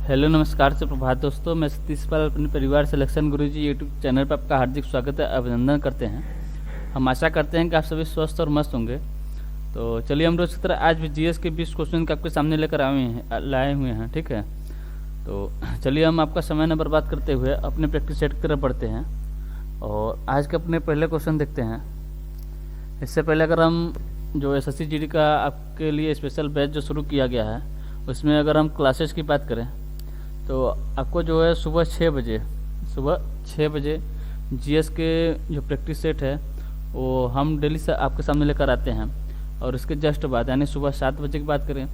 Hello नमस्कार से प्रभात दोस्तों, मैं सतीश पाल अपने परिवार सिलेक्शन गुरुजी यूट्यूब चैनल पर आपका हार्दिक स्वागत है, अभिनंदन करते हैं। हम आशा करते हैं कि आप सभी स्वस्थ और मस्त होंगे। तो चलिए हम रोज की तरह आज भी जीएस के 20 क्वेश्चन के आपके सामने लेकर लाए हुए हैं। ठीक है, तो चलिए हम आपका समय न बर्बाद करते हुए अपने प्रैक्टिस सेट की तरफ बढ़ते हैं और आज के अपने पहले क्वेश्चन देखते हैं। इससे पहले अगर हम जो एसएससी जीडी का आपके लिए स्पेशल बैच जो शुरू किया गया है उसमें अगर हम क्लासेस की बात करें तो आपको जो है सुबह 6 बजे जीएस के जो प्रैक्टिस सेट है वो हम डेली से आपके सामने लेकर आते हैं। और इसके जस्ट बाद यानी सुबह 7 बजे की बात करें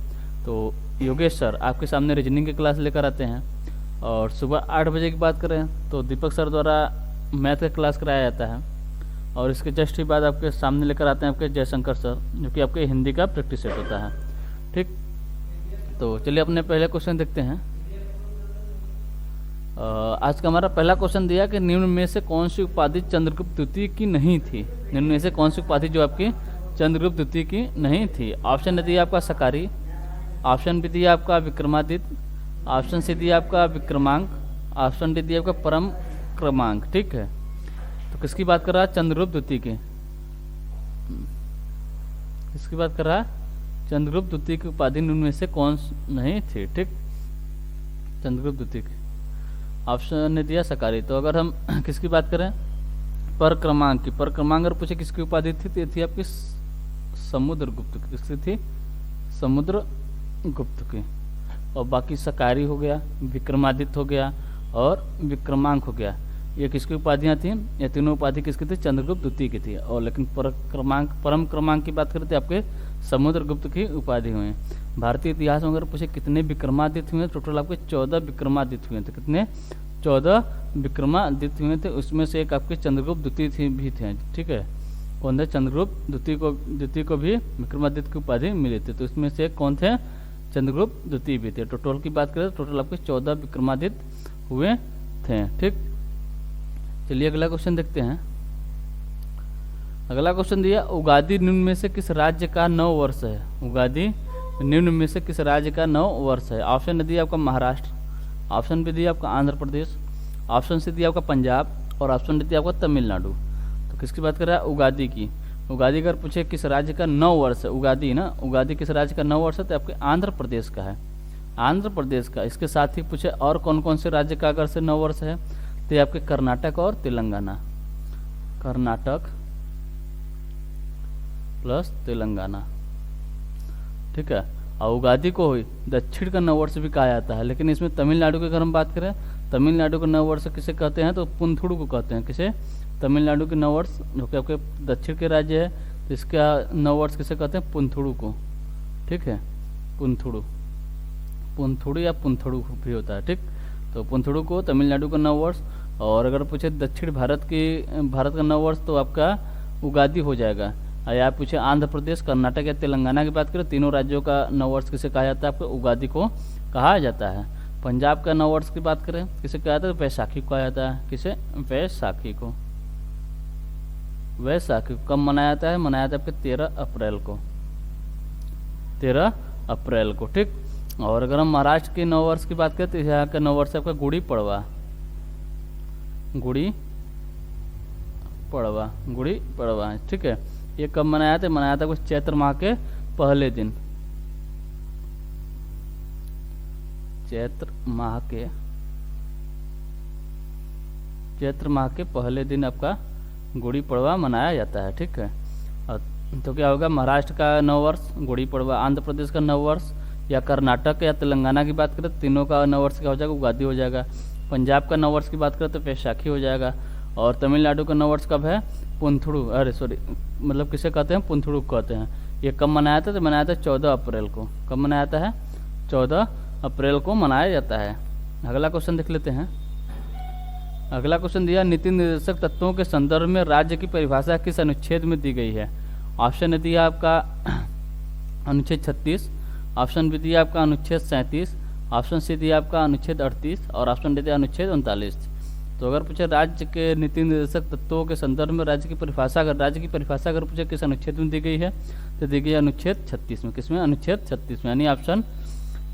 तो योगेश सर आपके सामने रीजनिंग की क्लास लेकर आते हैं। और सुबह 8 बजे की बात करें तो दीपक सर द्वारा मैथ का क्लास कराया जाता है। और इसके जस्ट ही बाद आपके सामने लेकर आते हैं आपके जयशंकर सर, जो कि आपके हिंदी का प्रैक्टिस सेट होता है। ठीक, तो चलिए अपने पहले क्वेश्चन देखते हैं। आज का हमारा पहला क्वेश्चन दिया कि निम्न में से कौन सी उपाधि चंद्रगुप्त द्वितीय की नहीं थी। निम्न में से कौन सी उपाधि जो आपकी चंद्रगुप्त द्वितीय की नहीं थी। ऑप्शन दिया आपका सकारी, ऑप्शन बी दिया आपका विक्रमादित्य, ऑप्शन सी दिया आपका विक्रमांक, ऑप्शन डी दिया आपका परम क्रमांक। ठीक है, तो किसकी बात कर रहा है? चंद्रगुप्त द्वितीय की। किसकी बात कर रहा है? चंद्रगुप्त द्वितीय की उपाधि निम्न में से कौन नहीं थी। ठीक, चंद्रगुप्त द्वितीय की। ऑप्शन ने दिया सकारी। तो अगर हम किसकी बात करें? पर क्रमांक की। पर क्रमांक अगर पूछे किसकी उपाधि थी तो ये थी आपकी समुद्रगुप्त की। किसकी थी? समुद्रगुप्त की। और बाकी सकारी हो गया, विक्रमादित्य हो गया और विक्रमांक हो गया, ये किसकी उपाधियां थी? ये तीनों उपाधि किसकी थी? चंद्रगुप्त द्वितीय की थी। और लेकिन परम क्रमांक की बात करें तो आपके समुद्रगुप्त की उपाधि हुए। भारतीय इतिहास में अगर पूछे कितने विक्रमादित्य हुए, टोटल आपके 14 विक्रमादित्य हुए थे। कितने? 14 विक्रमादित्य हुए थे। उसमें से एक आपके चंद्रगुप्त द्वितीय भी थे। ठीक है, कौन थे? चंद्रगुप्त द्वितीय को भी विक्रमादित्य की उपाधि मिली थी। तो इसमें से कौन थे? चंद्रगुप्त द्वितीय भी थे। टोटल की बात करें तो टोटल आपके 14 विक्रमादित्य हुए थे। ठीक, चलिए अगला क्वेश्चन देखते हैं। अगला क्वेश्चन दिया उगादि निम्न में से किस राज्य का 9 वर्ष है। उगादि निम्न में से किस राज्य का 9 वर्ष है। ऑप्शन दिया आपका महाराष्ट्र, ऑप्शन बी दिया आपका आंध्र प्रदेश, ऑप्शन सी दिया आपका पंजाब और ऑप्शन डी दिया आपका तमिलनाडु। तो किसकी बात कर रहा है? उगादि की। उगादि अगर पूछे किस राज्य का 9 वर्ष है, उगादि ना, उगादि किस राज्य का 9 वर्ष है तो आपके आंध्र प्रदेश का है। आंध्र प्रदेश का। इसके साथ ही पूछे और कौन कौन से राज्य का अगर से 9 वर्ष है तो ये आपके कर्नाटक और तेलंगाना। कर्नाटक प्लस तेलंगाना। ठीक है, और उगादि को दक्षिण का 9 वर्ष भी कहा जाता है। लेकिन इसमें तमिलनाडु की अगर हम बात करें, तमिलनाडु का 9 वर्ष किसे कहते हैं तो पुंथुड़ु को कहते हैं। किसे? तमिलनाडु के 9 वर्ष, जो कि आपके दक्षिण के राज्य है, तो इसका 9 वर्ष किसे कहते हैं? पुंथुड़ु को। ठीक है, पुंथुड़ु, पुंथुड़ु या पुंथुड़ु भी होता है। ठीक, तो पुंथुड़ु को तमिलनाडु का 9 वर्ष। और अगर पूछे दक्षिण भारत का 9 वर्ष तो आपका उगादि हो जाएगा। और आप पूछे आंध्र प्रदेश, कर्नाटक या तेलंगाना की बात करें, तीनों राज्यों का 9 वर्ष किसे कहा जाता है? आपको उगादि को कहा जाता है। पंजाब का 9 वर्ष की बात करें किसे कहा जाता है? वैशाखी को कहा जाता है। किसे? वैशाखी को। वैशाखी को कब मनाया जाता है? मनाया जाता है आपके 13 अप्रैल को। 13 अप्रैल को। ठीक, और अगर हम महाराष्ट्र के 9 वर्ष की बात करें तो यहाँ का 9 वर्ष आपका गुड़ी पड़वा। गुड़ी पड़वा, गुड़ी पड़वा। ठीक है, ये कब मनाया था? मनाया था कुछ चैत्र माह के पहले दिन। चैत्र माह के पहले दिन आपका गुड़ी पड़वा मनाया जाता है। ठीक है, तो क्या होगा? महाराष्ट्र का 9 वर्ष गुड़ी पड़वा, आंध्र प्रदेश का 9 वर्ष, या कर्नाटक या तेलंगाना की बात करें तीनों का 9 वर्ष क्या हो जाएगा? उगादि हो जाएगा। पंजाब का 9 वर्ष की बात करें तो वैशाखी हो जाएगा। और तमिलनाडु का 9 वर्ष कब है? पुंथुड़ु, अरे सॉरी, मतलब किसे कहते हैं? पुंथुड़ु कहते हैं। ये कब मनाया था? तो मनाया था 14 अप्रैल को। कब मनाया जाता है? 14 अप्रैल को मनाया जाता है। अगला क्वेश्चन देख लेते हैं। अगला क्वेश्चन दिया नीति निर्देशक तत्वों के संदर्भ में राज्य की परिभाषा किस अनुच्छेद में दी गई है। ऑप्शन दिया आपका अनुच्छेद 36, ऑप्शन बी दिया आपका अनुच्छेद 37, ऑप्शन सी दिया आपका अनुच्छेद 38 और ऑप्शन डी दिया अनुच्छेद 39। तो अगर पूछे राज्य के नीति निर्देशक तत्वों के संदर्भ में राज्य की परिभाषा अगर पूछे किस अनुच्छेद में दी गई है तो दी गई है अनुच्छेद 36 में। किसमें? अनुच्छेद 36 में। यानी ऑप्शन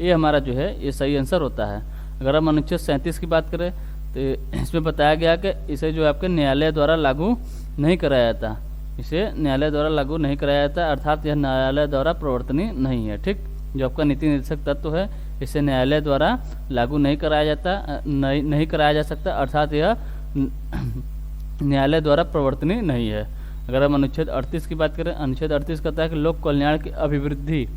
ए हमारा जो है ये सही आंसर होता है। अगर हम अनुच्छेद 37 की बात करें तो इसमें बताया गया कि इसे जो आपके न्यायालय द्वारा लागू नहीं कराया जाता, इसे न्यायालय द्वारा लागू नहीं कराया जाता, अर्थात यह न्यायालय द्वारा प्रवर्तनीय नहीं है। ठीक, जो आपका नीति निर्देशक तत्व है इसे न्यायालय द्वारा लागू नहीं कराया जाता, नहीं कराया जा सकता, अर्थात यह न्यायालय द्वारा प्रवर्तनीय नहीं है। अगर हम अनुच्छेद 38 की बात करें, अनुच्छेद 38 कहता है कि लोक कल्याण की अभिवृद्धि,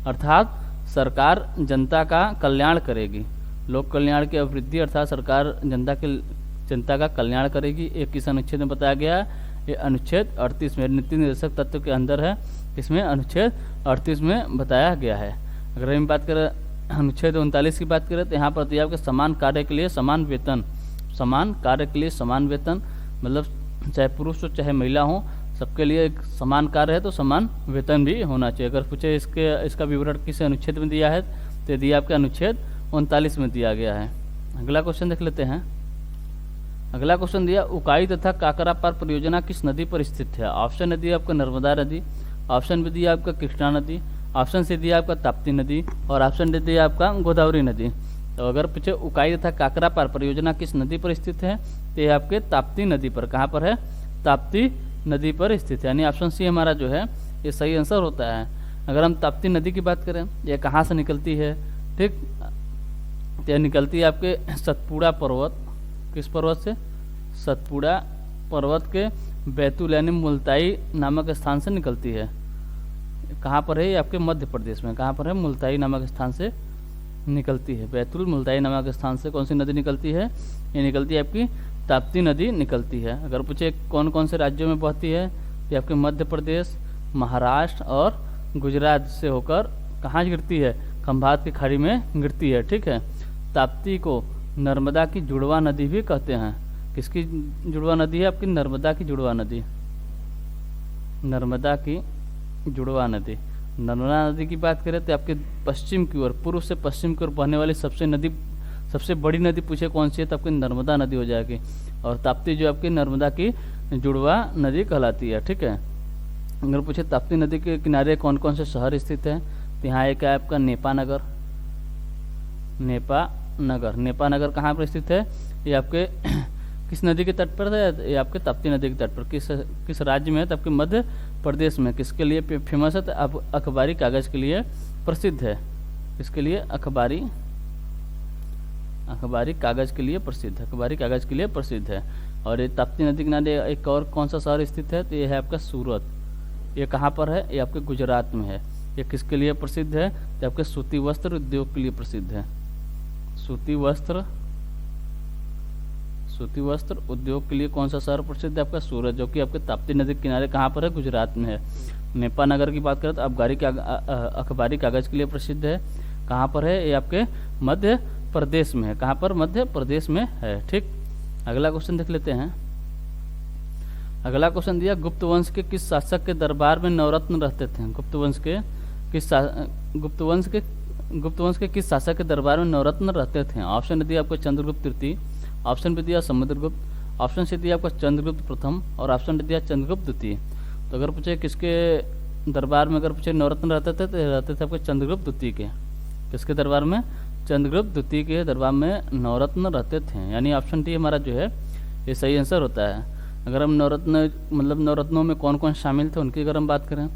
अर्थात सरकार जनता का कल्याण करेगी। लोक कल्याण की अभिवृद्धि अर्थात सरकार जनता का कल्याण करेगी। एक किस अनुच्छेद में बताया गया, ये अनुच्छेद 38 में नीति निर्देशक तत्व के अंदर है, इसमें अनुच्छेद 38 में बताया गया है। अगर हम बात करें अनुच्छेद 39 की बात करें तो यहाँ पर दिया कि समान कार्य के लिए समान वेतन, समान कार्य के लिए समान वेतन, मतलब चाहे पुरुष हो चाहे महिला हो, सबके लिए एक समान कार्य है तो समान वेतन भी होना चाहिए। अगर पूछे इसका विवरण किस अनुच्छेद में दिया है तो दिया आपके अनुच्छेद 39 में दिया गया है। अगला क्वेश्चन देख लेते हैं। अगला क्वेश्चन दिया उकाई तथा काकरापार परियोजना किस नदी पर स्थित है। ऑप्शन दिया आपका नर्मदा नदी, ऑप्शन बी दिया आपका कृष्णा नदी, ऑप्शन सी दिया आपका ताप्ती नदी और ऑप्शन डी दिया आपका गोदावरी नदी। तो अगर पूछे उकाई तथा काकरापार परियोजना किस नदी पर स्थित है तो ये आपके ताप्ती नदी पर, कहाँ पर है, ताप्ती नदी पर स्थित है, यानी ऑप्शन सी हमारा जो है ये सही आंसर होता है। अगर हम ताप्ती नदी की बात करें, ये कहाँ से निकलती है, ठीक, तो निकलती है आपके सतपुड़ा पर्वत, किस पर्वत से, सतपुड़ा पर्वत के बैतूल यानी मुल्ताई नामक स्थान से निकलती है। कहाँ पर है ये आपके मध्य प्रदेश में, कहाँ पर है, मुल्ताई नामक स्थान से निकलती है। बैतूल मुल्ताई नामक स्थान से कौन सी नदी निकलती है, ये निकलती है आपकी ताप्ती नदी निकलती है। अगर पूछे कौन कौन से राज्यों में बहती है, ये आपके मध्य प्रदेश, महाराष्ट्र और गुजरात से होकर कहाँ गिरती है, खंभात की खाड़ी में गिरती है। ठीक है, ताप्ती को नर्मदा की जुड़वा नदी भी कहते हैं। किसकी जुड़वा नदी है, आपकी नर्मदा की जुड़वा नदी, नर्मदा की जुड़वा नदी। नर्मदा नदी की बात करें तो आपके पश्चिम की ओर, पूर्व से पश्चिम की ओर बहने वाली सबसे बड़ी नदी पूछे कौन सी है तो आपकी नर्मदा नदी हो जाएगी। और ताप्ती जो आपकी नर्मदा की जुड़वा नदी कहलाती है। ठीक है, अगर पूछे ताप्ती नदी के किनारे कौन कौन से शहर स्थित है तो यहाँ एक है आपका नेपानगर, नेपानगर कहाँ पर स्थित है, ये आपके किस नदी के तट पर है, ये आपके ताप्ती नदी के तट पर। किस राज्य में है तो आपके मध्य प्रदेश में। किसके लिए फेमस है तो अब अखबारी कागज़ के लिए प्रसिद्ध है। इसके लिए अखबारी कागज़ के लिए प्रसिद्ध है, अखबारी कागज़ के लिए प्रसिद्ध है। और ये ताप्ती नदी के किनारे एक और कौन सा शहर स्थित है तो ये है आपका सूरत। ये कहाँ पर है, ये आपके गुजरात में है। ये किसके लिए प्रसिद्ध है तो आपके सूती वस्त्र उद्योग के लिए प्रसिद्ध है। सूती वस्त्र उद्योग के लिए कौन सा शहर प्रसिद्ध है, आपका सूरत, जो कि आपके ताप्ती नदी के किनारे कहाँ पर है, गुजरात में है। नेपानगर की बात करें तो अखबारी कागज़ के लिए प्रसिद्ध है। कहाँ पर है, ये आपके मध्य प्रदेश में है। कहाँ पर, मध्य प्रदेश में है। ठीक, अगला क्वेश्चन देख लेते हैं। अगला क्वेश्चन दिया गुप्त वंश के किस शासक के दरबार में नवरत्न रहते थे। गुप्त वंश के किस शासक के दरबार में नवरत्न रहते थे। ऑप्शन दिया आपको चंद्रगुप्त तृतीय, ऑप्शन भी दिया समुद्रगुप्त, ऑप्शन सी दिया आपका चंद्रगुप्त प्रथम और ऑप्शन डी दिया चंद्रगुप्त द्वितीय। तो अगर पूछे किसके दरबार में अगर पूछे नवरत्न रहते थे तो रहते थे आपके चंद्रगुप्त द्वितीय के। किसके दरबार में, चंद्रगुप्त द्वितीय के दरबार में नवरत्न रहते थे, यानी ऑप्शन डी हमारा जो है ये सही आंसर होता है। अगर हम नवरत्नों में कौन कौन शामिल थे उनकी अगर हम बात करें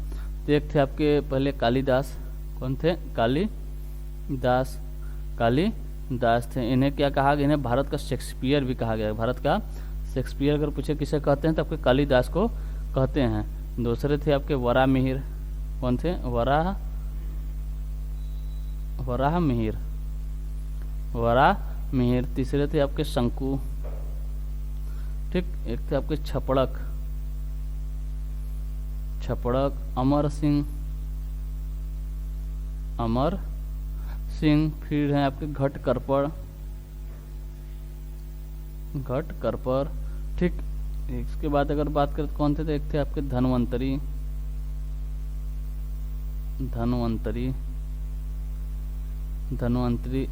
तो एक थे आपके पहले कालिदास, कौन थे, कालिदास थे। इन्हें क्या कहा गया, इन्हें भारत का शेक्सपियर भी कहा गया है। भारत का शेक्सपियर अगर पूछे किसे कहते हैं तो आपके कालिदास को कहते हैं। दूसरे थे आपके वराहमिहिर, कौन थे, वराहमिहिर। तीसरे थे आपके शंकु, ठीक, एक थे आपके छपड़क, अमर सिंह, फिर है आपके घटकरपर, ठीक। इसके बाद अगर बात करें तो कौन थे, तो एक थे आपके धन्वंतरी,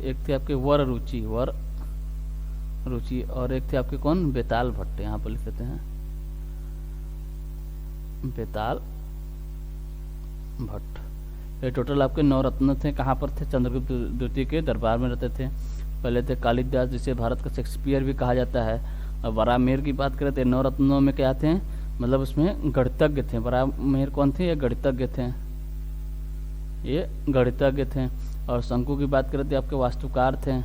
एक थे आपके वर रुचि और एक थे आपके कौन, बेताल भट्ट। यहाँ पर लिख देते हैं बेताल भट्ट। ये टोटल आपके 9 रत्न थे। कहाँ पर थे, चंद्रगुप्त द्वितीय के दरबार में रहते थे। पहले थे कालिदास, जिसे भारत का शेक्सपियर भी कहा जाता है। और बराहमिहिर की बात करें तो नवरत्नों में क्या थे, मतलब उसमें गणितज्ञ थे। बराहमिहिर कौन थे, ये गणितज्ञ थे, ये गणितज्ञ थे। और शंकु की बात करें तो आपके वास्तुकार थे,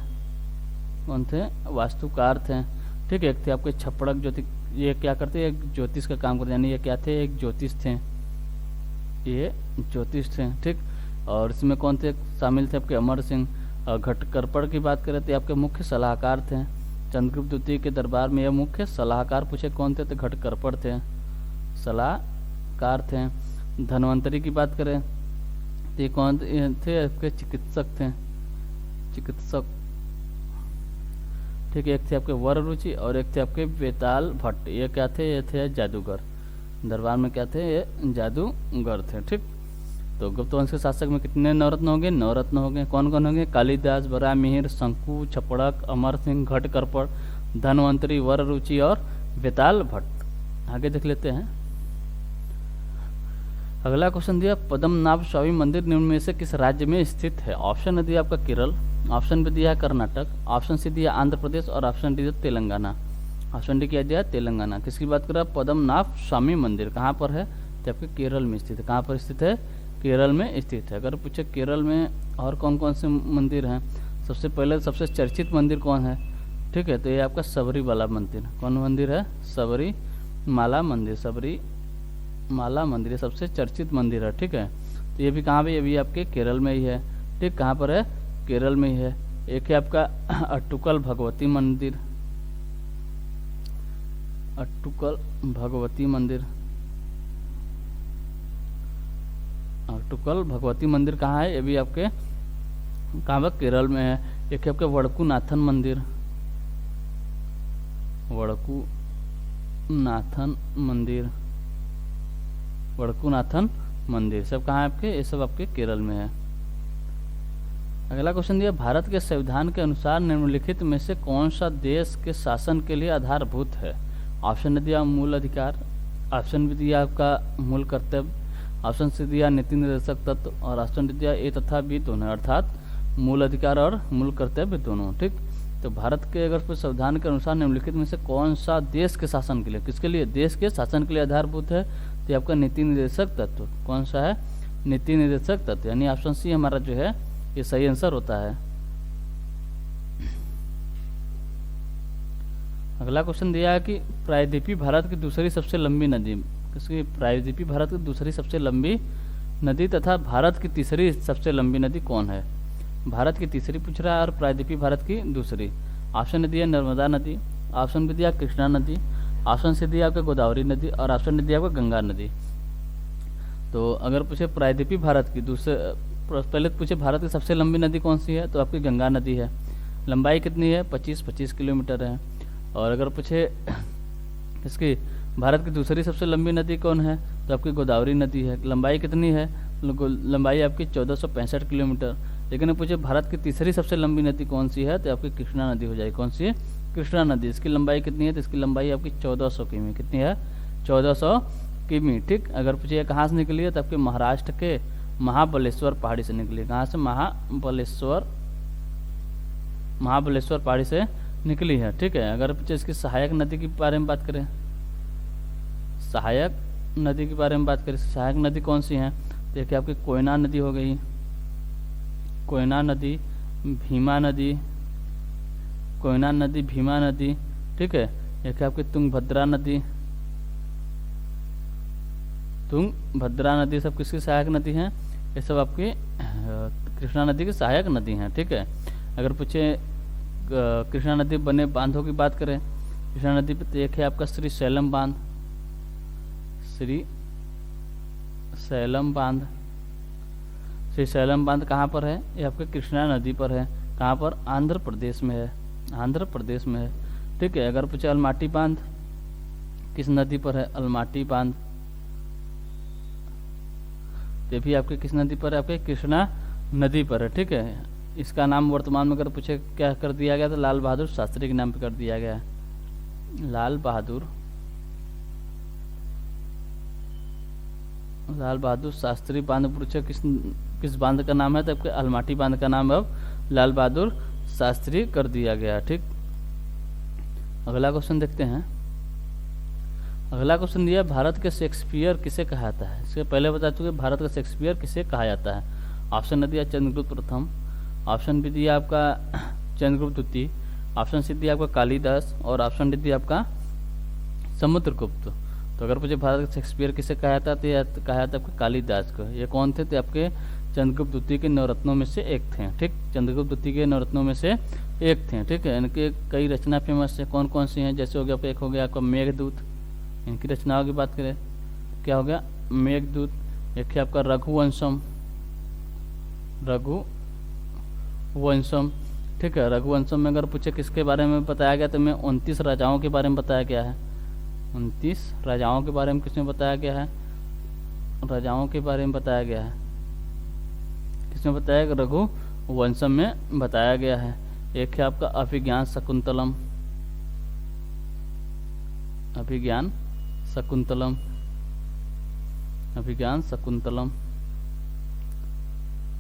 कौन थे, वास्तुकार थे। ठीक है, एक थे आपके छपड़क ज्योतिष, ये क्या करते, एक ज्योतिष का काम करते, यानी ये क्या थे, एक ज्योतिष थे, ये ज्योतिष थे। ठीक, और इसमें कौन थे शामिल थे, आपके अमर सिंह। और घटकरपड़ की बात करें तो आपके मुख्य सलाहकार थे। चंद्रगुप्त द्वितीय के दरबार में यह मुख्य सलाहकार पूछे कौन थे, तो घटकरपड़ थे, सलाहकार थे। धन्वंतरी की बात करें तो ये कौन थे, आपके चिकित्सक थे, चिकित्सक। ठीक है, एक थे आपके वर रुचि और एक थे आपके बेताल भट्ट, ये क्या थे, ये थे जादूगर। दरबार में क्या थे, ये जादूगर थे। ठीक, तो गुप्त वंश के शासक में कितने नवरत्न हो गए, नवरत्न हो गए। कौन कौन होंगे, कालिदास, बराहमिहिर, शंकु, छपड़क, अमर सिंह, घटकरपड़, धन्वंतरी, वर रुचि और बेताल भट्ट। आगे देख लेते हैं। अगला क्वेश्चन दिया, पद्मनाभ स्वामी मंदिर निम्न में से किस राज्य में स्थित है। ऑप्शन दिया आपका केरल, ऑप्शन बी दिया है कर्नाटक, ऑप्शन सी दिया आंध्र प्रदेश और ऑप्शन डी दिया तेलंगाना। ऑप्शन डी क्या दिया, तेलंगाना। किसकी बात कर रहा है, पद्मनाभ स्वामी मंदिर कहाँ पर है, तो आपके केरल में स्थित है। कहाँ पर स्थित है, केरल में स्थित है। अगर पूछे केरल में और कौन कौन से मंदिर हैं, सबसे पहले सबसे चर्चित मंदिर कौन है, ठीक है, तो ये आपका सबरीमाला मंदिर। कौन मंदिर है, सबरीमाला मंदिर, सबरीमाला मंदिर ये सबसे चर्चित मंदिर है। ठीक है, तो ये भी कहाँ पे, ये भी आपके केरल में ही है। ठीक, कहाँ पर है, केरल में ही है। एक है आपका अट्टुकल भगवती मंदिर, अट्टुकल भगवती मंदिर, अट्टुकल भगवती मंदिर कहाँ है, ये भी आपके कहाँ पर, केरल में है। एक है आपके वड़कुनाथन मंदिर, वड़कुनाथन मंदिर, वड़कुनाथन मंदिर सब कहाँ है आपके, ये सब आपके केरल में है। अगला क्वेश्चन दिया, भारत के संविधान के अनुसार निम्नलिखित में से कौन सा देश के शासन के लिए आधारभूत है। ऑप्शन दिया मूल अधिकार, ऑप्शन भी दिया आपका मूल कर्तव्य, ऑप्शन सी दिया नीति निर्देशक तत्व और ऑप्शन डी दिया ए तथा बी दोनों, अर्थात मूल अधिकार और मूल कर्तव्य दोनों। ठीक, तो भारत के अगर संविधान के अनुसार निम्नलिखित में से कौन सा देश के शासन के लिए, किसके लिए, देश के शासन के लिए आधारभूत है, तो आपका नीति निर्देशक तत्व। कौन सा है, नीति निर्देशक तत्व, यानी ऑप्शन सी हमारा जो है ये सही आंसर होता है। अगला क्वेश्चन दिया है कि प्रायद्वीपीय भारत की दूसरी सबसे लंबी नदी, किसकी, प्रायद्वीपीय भारत की दूसरी सबसे लंबी नदी तथा भारत की तीसरी सबसे लंबी नदी कौन है। भारत की तीसरी पूछ रहा है और प्रायद्वीपीय भारत की दूसरी। ऑप्शन दिया नर्मदा नदी, ऑप्शन भी दिया कृष्णा नदी, ऑप्शन से दिया आपका गोदावरी नदी और ऑप्शन दिया आपका गंगा नदी। तो अगर पूछे प्रायद्वीपीय भारत की दूसरे, पहले पूछे भारत की सबसे लंबी नदी कौन सी है, तो आपकी गंगा नदी है। लंबाई कितनी है, 25 किलोमीटर है। और अगर पूछे इसकी भारत की दूसरी सबसे लंबी नदी कौन है, तो आपकी गोदावरी नदी है। लंबाई कितनी है, लंबाई आपकी 1465 किलोमीटर। लेकिन पूछे भारत की तीसरी सबसे लंबी नदी कौन सी है, तो आपकी कृष्णा नदी हो जाएगी। कौन सी है, कृष्णा नदी। इसकी लंबाई कितनी है, तो इसकी लंबाई आपकी 1400 किमी, कितनी है, 1400 किमी। ठीक, अगर पूछे कहाँ से निकली है, तो आपके महाराष्ट्र के महाबलेश्वर पहाड़ी से निकली। कहाँ से, महाबलेश्वर पहाड़ी से निकली है। ठीक है, अगर पूछे इसकी सहायक नदी के बारे में बात करें, सहायक नदी के बारे में बात करें, सहायक नदी कौन सी है, देखिए आपकी कोयना नदी हो गई, कोयना नदी, भीमा नदी, कोयना नदी, भीमा नदी। ठीक है, एक आपकी तुंगभद्रा नदी, तुंगभद्रा नदी सब किसकी सहायक नदी हैं, ये सब आपकी कृष्णा नदी की सहायक नदी हैं। ठीक है, अगर पूछे कृष्णा नदी बने बांधों की बात करें, कृष्णा नदी पे एक है आपका श्री शैलम बांध, श्री शैलम बांध। श्री शैलम बांध कहाँ पर है, ये आपके कृष्णा नदी पर है। कहाँ पर, आंध्र प्रदेश में है, आंध्र प्रदेश में है। ठीक है, अगर पूछे अलमाटी बांध किस नदी पर है, अलमाटी बांध, ये भी आपके किस नदी पर है, आपके कृष्णा नदी पर है। ठीक है, इसका नाम वर्तमान में अगर पूछे क्या कर दिया गया, तो लाल बहादुर शास्त्री के नाम पे कर दिया गया है। लाल बहादुर शास्त्री बांध पूछे किस बांध का नाम है, तो आपके अलमाटी बांध का नाम है अब लाल बहादुर शास्त्रीय कर दिया गया। ठीक, अगला क्वेश्चन देखते हैं। अगला क्वेश्चन दिया, भारत के शेक्सपियर किसे कहा जाता है। इससे पहले बता चुके भारत का शेक्सपियर किसे कहा जाता है। ऑप्शन ने दिया चंद्रगुप्त प्रथम, ऑप्शन बी दिया आपका चंद्रगुप्त द्वितीय, ऑप्शन सी दिया आपका कालिदास और ऑप्शन डी दिया आपका समुद्रगुप्त। तो अगर मुझे भारत का शेक्सपियर किसे कहा जाता है तो यह कहा जाता है आपके कालिदास को। ये कौन थे, तो आपके चंद्रगुप्त द्वितीय के नवरत्नों में से एक थे। ठीक, चंद्रगुप्त द्वितीय के नवरत्नों में से एक थे। ठीक है, इनके कई रचना फेमस है। कौन कौन सी हैं, जैसे हो गया आपका, एक हो गया आपका मेघदूत, इनकी रचनाओं की बात करें क्या हो गया मेघदूत। एक है आपका रघुवंशम, रघुवंशम। ठीक है, रघुवंशम में अगर पूछे किसके बारे में बताया गया तो मैं 29 राजाओं के बारे में बताया गया है। 29 राजाओं के बारे में किसमें बताया गया है, राजाओं के बारे में बताया गया है। किसमें बताया गया, रघुवंशम में बताया गया है। एक है आपका अभिज्ञान शकुंतलम, अभिज्ञान शकुंतलम, अभिज्ञान शकुंतलम,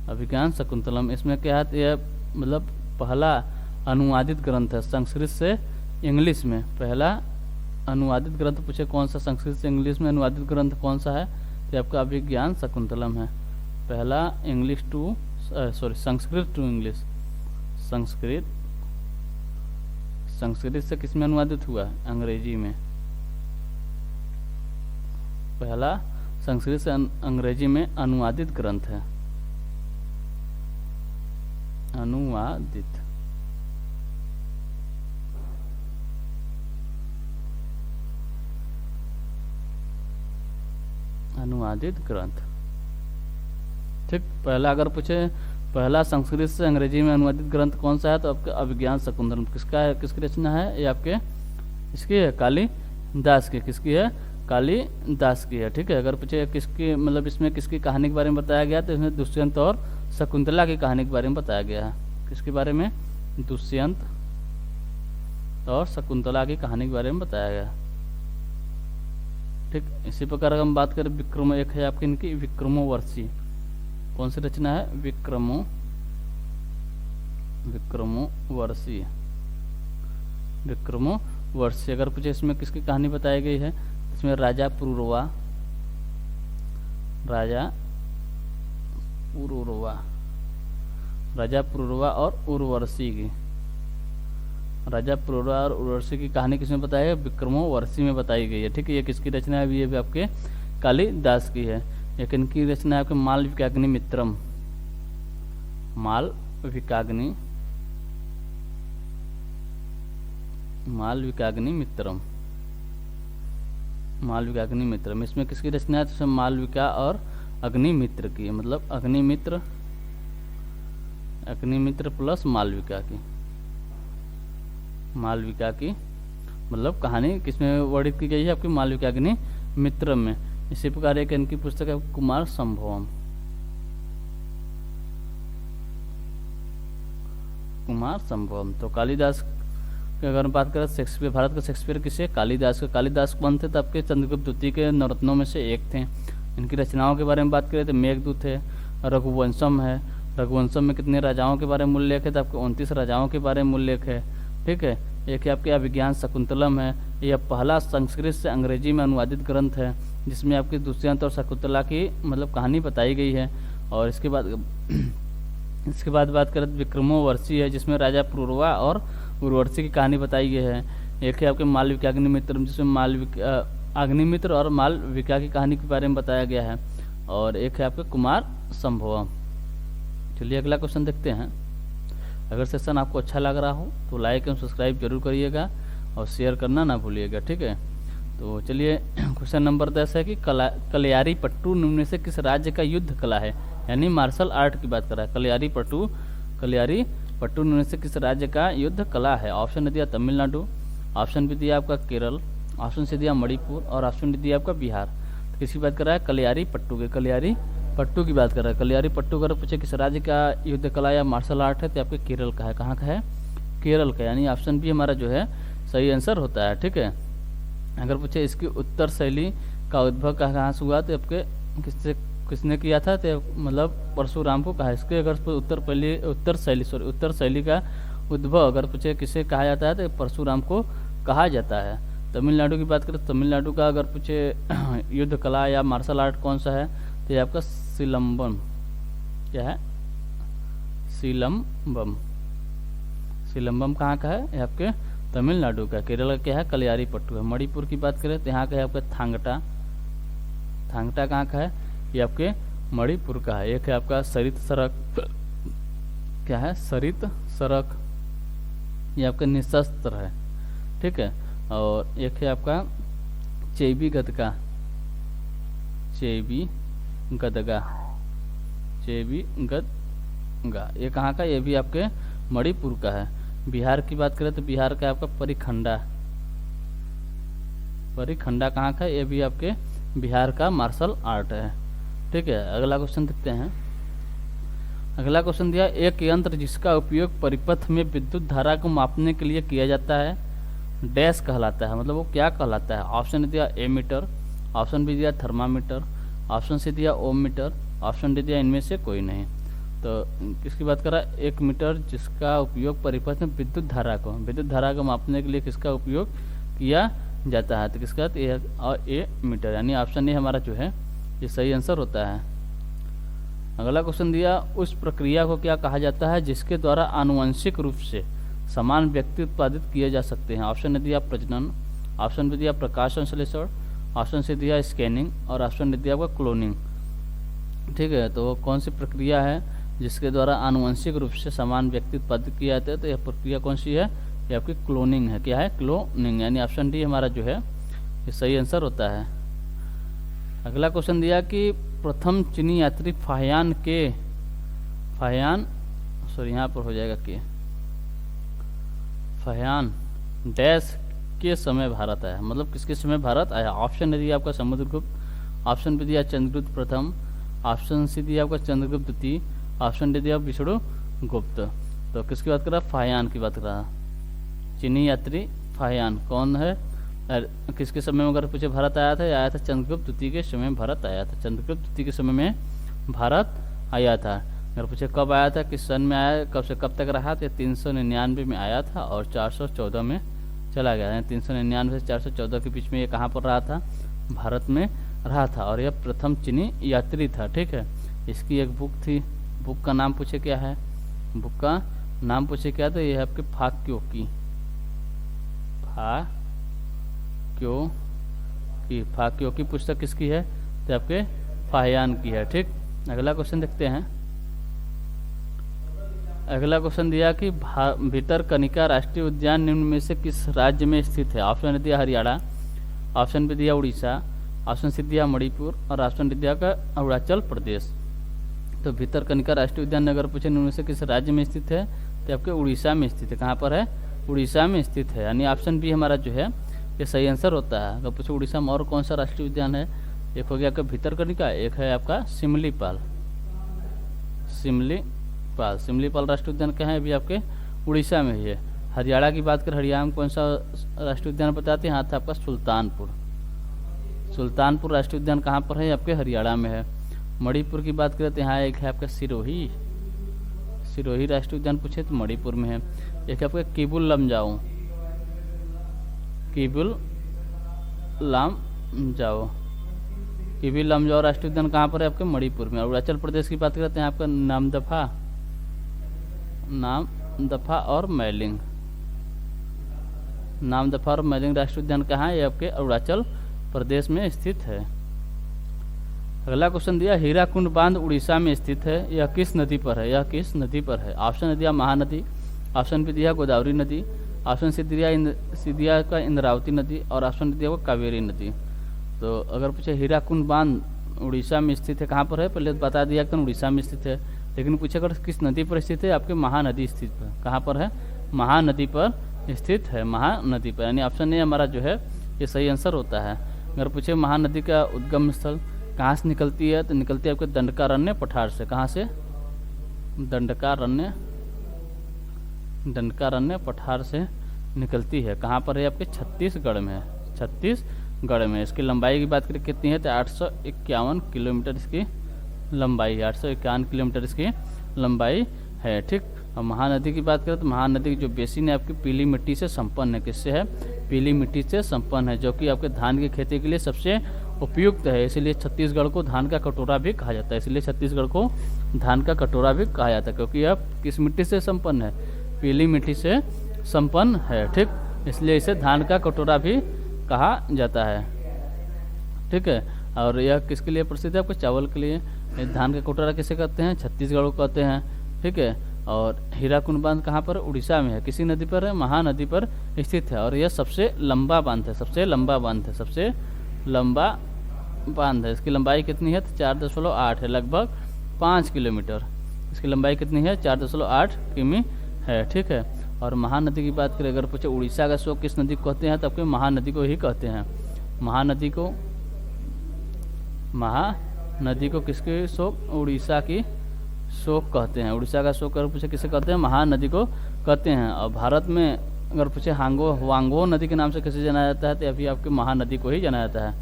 अभिज्ञान शकुंतलम। इसमें क्या है, यह मतलब पहला अनुवादित ग्रंथ है संस्कृत से इंग्लिश में। पहला अनुवादित ग्रंथ पूछे कौन सा, संस्कृत से इंग्लिश में अनुवादित ग्रंथ कौन सा है, तो आपका अभिज्ञान शकुंतलम है। पहला English to Sanskrit to English, Sanskrit से किस में अनुवादित हुआ, अंग्रेजी में। पहला संस्कृत से अंग्रेजी में अनुवादित ग्रंथ है, अनुवादित। अनुवादित ग्रंथ। ठीक, पहला अगर पूछे पहला संस्कृत से अंग्रेजी में अनुवादित ग्रंथ कौन सा है, तो आपका अभिज्ञान शकुंतलम। किसका है, किसकी रचना है, ये आपके इसकी है कालिदास की। किसकी है, कालिदास की है। ठीक है, अगर पूछे किसकी मतलब इसमें किसकी कहानी के बारे में बताया गया, तो इसमें दुष्यंत और शकुंतला की कहानी के बारे में बताया गया है। किसके बारे में, दुष्यंत और शकुंतला की कहानी के बारे में बताया गया। ठीक, इसी प्रकार हम बात करें विक्रमो, एक है आपकी इनकी विक्रमोवर्षी। कौन सी रचना है, विक्रमोवर्षी, विक्रमोवर्षी। अगर पूछे इसमें किसकी कहानी बताई गई है, इसमें राजा पुरूरवा, राजा पुरूरवा और उर्वशी की, राजा पुरूरवा और उर्वशी की कहानी किसमें बताई है, विक्रमोवर्षी में बताई गई है। ठीक है, ये किसकी रचना है, ये भी आपके कालिदास की है। एक इनकी रचना है आपके मालविकाग्नि मित्रम, मालविकाग्नि मित्रम, मालविकाग्नि मित्रम। इसमें किसकी रचना है, तो मालविका और अग्निमित्र की, मतलब अग्निमित्र प्लस मालविका की मतलब कहानी किसमें वर्णित की गई है, आपकी मालविकाग्नि मित्र में। इसी प्रकार एक इनकी पुस्तक है कुमार संभवम, तो कालिदास की अगर बात करें शेक्सपियर, भारत का शेक्सपियर किसे, कालिदास का। कालिदास कौन थे, तो आपके चंद्रगुप्त द्वितीय के नवरत्नों में से एक थे। इनकी रचनाओं के बारे में बात करें तो मेघदूत है, रघुवंशम है। रघुवंशम में कितने राजाओं के बारे में उल्लेख है, तो आपके 29 राजाओं के बारे में उल्लेख है। ठीक है, एक है आपके अभिज्ञान शकुंतलम है। यह पहला संस्कृत से अंग्रेजी में अनुवादित ग्रंथ है जिसमें आपकी दुष्यंत और शकुंतला की मतलब कहानी बताई गई है। और इसके बाद बात करें तो विक्रमोवर्षी है जिसमें राजा पुरूरवा और उर्वशी की कहानी बताई गई है। एक है आपके मालविकाग्निमित्र जिसमें अग्निमित्र और मालविका की कहानी के बारे में बताया गया है। और एक है आपके कुमार संभवम। चलिए अगला क्वेश्चन देखते हैं। अगर सेशन आपको अच्छा लग रहा हो तो लाइक एवं सब्सक्राइब जरूर करिएगा और शेयर करना ना भूलिएगा। ठीक है, तो चलिए क्वेश्चन नंबर 10 है कि कलियारी पट्टू निम्न में से किस राज्य का युद्ध कला है, यानी मार्शल आर्ट की बात कर रहा है। कलियारी पट्टू निम्न में से किस राज्य का युद्ध कला है। ऑप्शन ने दिया तमिलनाडु, ऑप्शन बी दिया आपका केरल, ऑप्शन सी दिया मणिपुर और ऑप्शन डी दिया आपका बिहार। तो किसकी बात कर रहा है, कलियारी पट्टू के, कलियारी पट्टू की बात कर रहा है। कलियारी पट्टू अगर पूछे किस राज्य का युद्ध कला या मार्शल आर्ट है तो आपके केरल का है। कहाँ का है, केरल का, यानी ऑप्शन बी हमारा जो है सही आंसर होता है। ठीक है, अगर पूछे इसकी उत्तर शैली का उद्भव कहाँ से हुआ तो आपके किसने किया था, तो मतलब परशुराम को कहा। इसके अगर उत्तर शैली का उद्भव अगर पूछे किसे कहा जाता है तो परशुराम को कहा जाता है। तमिलनाडु की बात करें, तमिलनाडु का अगर पूछे युद्ध कला या मार्शल आर्ट कौन सा है तो ये आपका सिलम्बम। क्या है? सिलम्बम। सिलम्बम कहाँ का है? ये आपके तमिलनाडु का। केरल का क्या है? कलियारी पट्टू है। मणिपुर की बात करें तो यहाँ का है आपका थांगटा। थांगटा कहाँ का है? ये आपके मणिपुर का है। एक है आपका सरित सरक। क्या है? सरित सरक, ये आपका निशस्त्र है, ठीक है। और एक है आपका चेबी गदगा। चेबी गदगा, चेबी गदगा, ये कहाँ का? ये भी आपके मणिपुर का है। बिहार की बात करें तो बिहार का आपका परिखंडा। परिखंडा कहाँ का? ये भी आपके बिहार का मार्शल आर्ट है, ठीक है। अगला क्वेश्चन देखते हैं। अगला क्वेश्चन दिया, एक यंत्र जिसका उपयोग परिपथ में विद्युत धारा को मापने के लिए किया जाता है डैश कहलाता है। मतलब वो क्या कहलाता है? ऑप्शन दिया एमीटर, ऑप्शन बी दिया थर्मामीटर, ऑप्शन सी दिया ओम मीटर, ऑप्शन डी दिया इनमें से कोई नहीं। तो किसकी बात कर रहा है? एक मीटर जिसका उपयोग परिपथ में विद्युत धारा को मापने के लिए किसका उपयोग किया जाता है? तो किसका? और ए मीटर, यानी ऑप्शन ए हमारा जो है ये सही आंसर होता है। अगला क्वेश्चन दिया, उस प्रक्रिया को क्या कहा जाता है जिसके द्वारा आनुवंशिक रूप से समान व्यक्ति उत्पादित किए जा सकते हैं? ऑप्शन ने दिया प्रजनन, ऑप्शन बी दिया प्रकाश संश्लेषण, ऑप्शन सी दिया स्कैनिंग और ऑप्शन डी दिया आपका क्लोनिंग, ठीक है। तो कौन सी प्रक्रिया है जिसके द्वारा आनुवंशिक रूप से समान व्यक्ति उत्पादित किए जाते हैं? तो यह प्रक्रिया कौन सी है? ये आपकी क्लोनिंग है। क्या है? क्लोनिंग, यानी ऑप्शन डी हमारा जो है ये सही आंसर होता है। अगला क्वेश्चन दिया कि प्रथम चीनी यात्री फाहियान यहाँ पर हो जाएगा कि फाहियान डैश के समय भारत आया। मतलब किसके समय भारत आया? ऑप्शन ने दिया आपका समुद्रगुप्त, ऑप्शन बी दिया चंद्रगुप्त प्रथम, ऑप्शन सी दिया आपका चंद्रगुप्त द्वितीय, ऑप्शन डी दिया विष्णुगुप्त। तो किसकी बात कर रहा है? फाहियान की बात कर रहा है। चीनी यात्री फाहियान कौन है? किसके समय में अगर पूछे भारत आया था चंद्रगुप्त द्वितीय के समय में भारत आया था। चंद्रगुप्त द्वितीय के समय में भारत आया था। अगर पूछे कब आया था, किस सन में आया, कब से कब तक रहा, तो 399 में आया था और 414 में चला गया। 399 से 414 के बीच में ये कहाँ पर रहा था? भारत में रहा था। और यह प्रथम चीनी यात्री था, ठीक है। इसकी एक बुक थी, बुक का नाम पूछे क्या है? बुक का नाम पूछे क्या? तो ये है आपके फाक्योकी। फाक्योकी पुस्तक किसकी है? तो आपके फाहियान की है, ठीक। अगला क्वेश्चन देखते हैं। अगला क्वेश्चन दिया कि भितरकनिका राष्ट्रीय उद्यान निम्न में से किस राज्य में स्थित है? ऑप्शन दिया हरियाणा, ऑप्शन बी दिया उड़ीसा, ऑप्शन सी दिया मणिपुर और ऑप्शन डी दिया का अरुणाचल प्रदेश। तो भितरकनिका राष्ट्रीय उद्यान अगर पूछे निम्न में से किस राज्य में स्थित है तो आपके उड़ीसा में स्थित है। कहाँ पर है? उड़ीसा में स्थित है, यानी ऑप्शन बी हमारा जो है ये सही आंसर होता है। अगर पूछे उड़ीसा में और कौन सा राष्ट्रीय उद्यान है? एक हो गया आपका भितरकनिका, एक है आपका सिमलीपाल। सिमलीपाल राष्ट्रीय उद्यान कहाँ है? अभी आपके उड़ीसा में ही है। हरियाणा की बात करें, हरियाणा में कौन सा राष्ट्रीय उद्यान बताते हैं? यहाँ था आपका सुल्तानपुर राष्ट्रीय उद्यान कहाँ पर है? आपके हरियाणा में है। मणिपुर की बात करें तो यहाँ एक है आपका सिरोही राष्ट्रीय उद्यान पूछे तो मणिपुर में है। एक आपका किबुल लमजाओ राष्ट्रीय उद्यान कहाँ पर है? आपके मणिपुर में। अरुणाचल प्रदेश की बात करते हैं आपका नामदफा और मैलिंग राष्ट्रीय उद्यान कहाँ है? ये आपके अरुणाचल प्रदेश में स्थित है। अगला क्वेश्चन दिया, हीराकुंड बांध उड़ीसा में स्थित है, यह किस नदी पर है? ऑप्शन दिया महानदी, ऑप्शन बी दिया गोदावरी नदी, ऑप्शन सी दिया का इंद्रावती नदी और ऑप्शन डी दिया कावेरी नदी। तो अगर पूछे हीराकुंड बांध उड़ीसा में स्थित है, कहाँ पर है? पहले बता दिया कि उड़ीसा में स्थित है, लेकिन पूछे अगर किस नदी पर स्थित है? आपके महानदी स्थित है। कहाँ पर है? महानदी पर स्थित है, महानदी पर, यानी ऑप्शन ए हमारा जो है ये सही आंसर होता है। अगर पूछे महानदी का उद्गम स्थल कहाँ से निकलती है? तो निकलती है आपके दंडकारण्य पठार से। कहाँ से? दंडकारण्य पठार से निकलती है। कहाँ पर है? आपके छत्तीसगढ़ में। इसकी लंबाई की बात करें कितनी है? तो 851 किलोमीटर इसकी लंबाई है, 851 किलोमीटर इसकी लंबाई है, ठीक। और महानदी की बात करें तो महानदी की जो बेसिन है आपकी पीली मिट्टी से संपन्न है। किससे है? पीली मिट्टी से संपन्न है, जो कि आपके धान की खेती के लिए सबसे उपयुक्त है। इसलिए छत्तीसगढ़ को धान का कटोरा भी कहा जाता है। इसलिए छत्तीसगढ़ को धान का कटोरा भी कहा जाता है, क्योंकि यह किस मिट्टी से संपन्न है? पीली मिट्टी से संपन्न है। ठीक, इसलिए इसे धान का कटोरा भी कहा जाता है। ठीक है, और यह किसके लिए प्रसिद्ध है? आपके चावल के लिए। धान का कटोरा किसे कहते हैं? छत्तीसगढ़ को कहते हैं। ठीक है, और हीराकुंड बांध कहाँ पर? उड़ीसा में है। किसी नदी पर है? महानदी पर स्थित है। और यह सबसे लंबा बांध है, सबसे लंबा बांध है, सबसे लंबा बांध है। इसकी लंबाई कितनी है? 4.8 है, लगभग 5 किलोमीटर। इसकी लंबाई कितनी है? 4.8 किमी है। ठीक है, और महानदी की बात करें, अगर पूछे उड़ीसा का शोक किस नदी को कहते हैं, तो आपके महानदी को ही कहते हैं। महानदी को किसके शोक? उड़ीसा की शोक कहते हैं। उड़ीसा का शोक अगर पूछे किसे कहते हैं? महानदी को कहते हैं। और भारत में अगर पूछे वांगो नदी के नाम से किसे जाना जाता है, तो अभी आपके महानदी को ही जाना जाता है।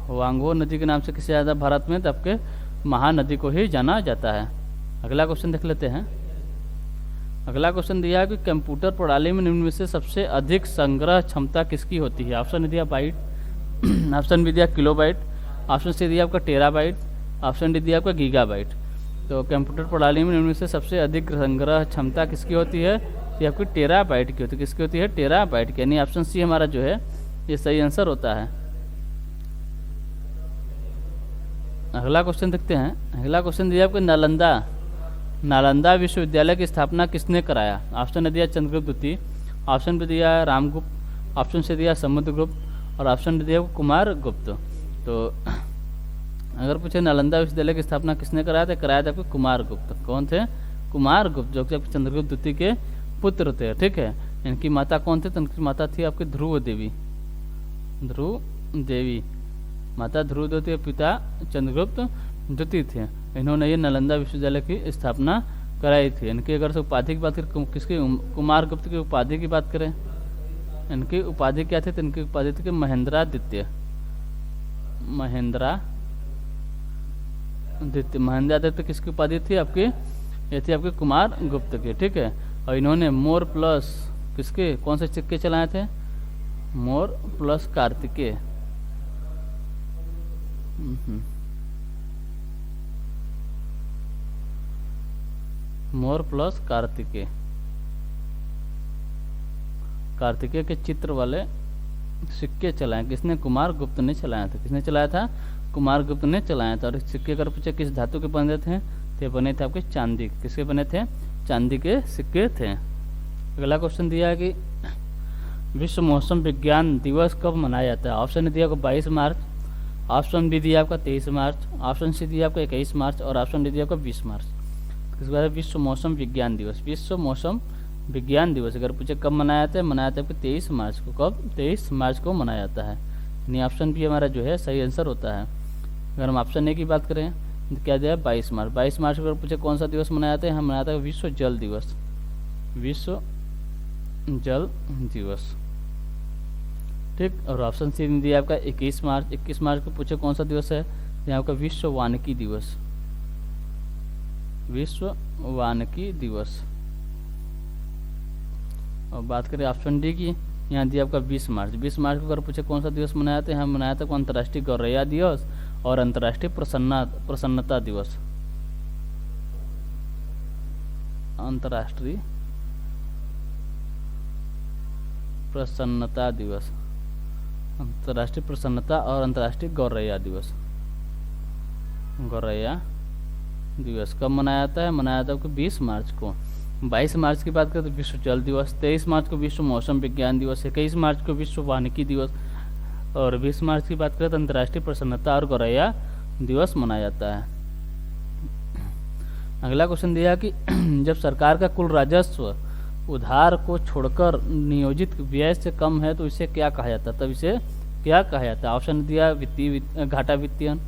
वांगो नदी के नाम से किसे जाता है भारत में, तो आपके महानदी को ही जाना जाता है। अगला क्वेश्चन देख लेते हैं। अगला क्वेश्चन दिया है कि कंप्यूटर प्रणाली में निम्न में से सबसे अधिक संग्रह क्षमता किसकी होती है? ऑप्शन दिया बाइट, ऑप्शन बी दिया किलोबाइट, ऑप्शन सी दिया आपका टेराबाइट, ऑप्शन डी दिया आपका गीगाबाइट। तो कंप्यूटर प्रणाली में निम्न में से सबसे अधिक संग्रह क्षमता किसकी होती है? ये आपकी टेराबाइट की होती है। किसकी होती है? टेराबाइट की। यानी ऑप्शन सी हमारा जो है ये सही आंसर होता है। अगला क्वेश्चन देखते हैं। अगला क्वेश्चन दिया आपको नालंदा विश्वविद्यालय की स्थापना किसने कराया? ऑप्शन दिया चंद्रगुप्त द्वितीय, ऑप्शन बी दिया रामगुप्त, ऑप्शन सी दिया समुद्रगुप्त और ऑप्शन डी दिया कुमार गुप्त। तो अगर पूछे नालंदा विश्वविद्यालय की स्थापना किसने कराया था? कराया था आपको कुमार गुप्त। कौन थे? कुमार गुप्त, जो कि आपके चंद्रगुप्त द्वितीय के पुत्र थे। ठीक है, इनकी माता कौन थे? तो इनकी माता थी आपकी ध्रुव देवी। माता ध्रुव देवी के पिता चंद्रगुप्त द्वितीय थे। इन्होंने ये नालंदा विश्वविद्यालय की स्थापना कराई थी। इनकी अगर से उपाधि की बात करें, किसकी? कुमार गुप्त की उपाधि की बात करें, इनकी उपाधि क्या थी? तो इनकी उपाधि थी महेंद्रादित्य किसकी उपाधि थी आपकी? ये थी आपके कुमार गुप्त की। ठीक है, और इन्होंने मोर प्लस किसके कौन से सिक्के चलाए थे? मोर प्लस कार्तिकेय। मोर प्लस कार्तिकेय के चित्र वाले सिक्के चलाए। किसने? कुमार गुप्त ने चलाया था। किसने चलाया था? कुमार गुप्त ने चलाया था। और इस सिक्के अगर पूछे किस धातु के बने थे, तो बने थे आपके चांदी। किसके बने थे? चांदी के सिक्के थे। अगला क्वेश्चन दिया है कि विश्व मौसम विज्ञान दिवस कब मनाया जाता है? ऑप्शन दिया आपको 22 मार्च, ऑप्शन बी दिया आपका 23 मार्च, ऑप्शन सी दिया आपका 21 मार्च और ऑप्शन डी दिया आपका 20 मार्च। इसके बाद विश्व मौसम विज्ञान दिवस। विश्व मौसम विज्ञान दिवस अगर पूछे कब मनाया जाता है, मनाया जाता है आपको 23 मार्च को। कब? 23 मार्च को मनाया जाता है। यानी ऑप्शन बी हमारा जो है सही आंसर होता है। अगर हम ऑप्शन ए की बात करें तो क्या दिया? 22 मार्च। 22 मार्च को अगर पूछे कौन सा दिवस मनाया जाता है, हम मनाया था विश्व जल दिवस। विश्व जल दिवस। ठीक, और ऑप्शन सी ने दिया आपका 21 मार्च। 21 मार्च को पूछे कौन सा दिवस है, यहाँ आपका विश्व वानिकी दिवस। विश्व वानिकी दिवस। और बात करें ऑप्शन डी की, यहाँ दिया आपका 20 मार्च। 20 मार्च को अगर पूछे कौन सा दिवस मनाया था, हम मनाया था अंतर्राष्ट्रीय गौरैया दिवस और अंतर्राष्ट्रीय प्रसन्नता दिवस। अंतर्राष्ट्रीय प्रसन्नता दिवस, अंतर्राष्ट्रीय प्रसन्नता और अंतर्राष्ट्रीय गौरैया दिवस। गौरैया दिवस कब मनाया जाता है? मनाया जाता है 20 मार्च को। 22 मार्च की बात करें तो विश्व जल दिवस, 23 मार्च को विश्व मौसम विज्ञान दिवस, 21 मार्च को विश्व वानिकी दिवस और 20 मार्च की बात करें तो अंतर्राष्ट्रीय प्रसन्नता और गौरैया दिवस मनाया जाता है। अगला क्वेश्चन दिया कि जब सरकार का कुल राजस्व उधार को छोड़कर नियोजित व्यय से कम है तो इसे क्या कहा जाता है? तब इसे क्या कहा जाता है? ऑप्शन दिया वित्तीय घाटा वित्तीयन,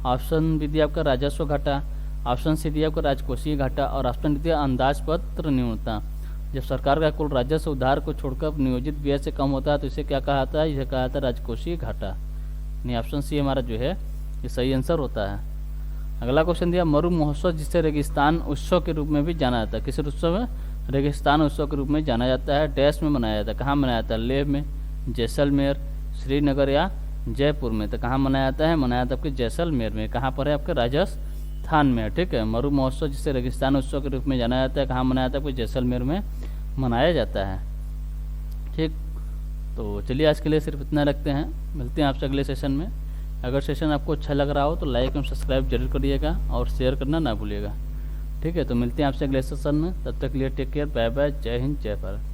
ऑप्शन बी दिया आपका राजस्व घाटा, ऑप्शन सी दिया आपका राजकोषीय घाटा और ऑप्शन डी दिया अंदाजपत्र न्यूनता। जब सरकार का कुल राजस्व उधार को छोड़कर नियोजित व्यय से कम होता है तो इसे क्या कहा जाता है? इसे कहा जाता है राजकोषीय घाटा। यानी ऑप्शन सी हमारा जो है ये सही आंसर होता है। अगला क्वेश्चन दिया मरु महोत्सव जिसे रेगिस्तान उत्सव के रूप में भी जाना जाता है। किस उत्सव में? रेगिस्तान उत्सव के रूप में जाना जाता है। डैश में मनाया जाता है। कहाँ मनाया जाता है? लेह में, जैसलमेर, श्रीनगर या जयपुर में। तो कहाँ मनाया जाता है? मनाया जाता है आपके जैसलमेर में। कहाँ पर है? आपके राजस्थान में। ठीक है, मरु महोत्सव जिसे रेगिस्तान उत्सव के रूप में जाना जाता है, कहाँ मनाया जाता है? आपके जैसलमेर में मनाया जाता है। ठीक, तो चलिए आज के लिए सिर्फ इतना रखते हैं। मिलते हैं आपसे अगले सेशन में। अगर सेशन आपको अच्छा लग रहा हो तो लाइक एवं सब्सक्राइब जरूर करिएगा और शेयर करना ना भूलिएगा। ठीक है, तो मिलते हैं आपसे अगले सेशन में। तब तक के लिए टेक केयर, बाय बाय, जय हिंद, जय भारत।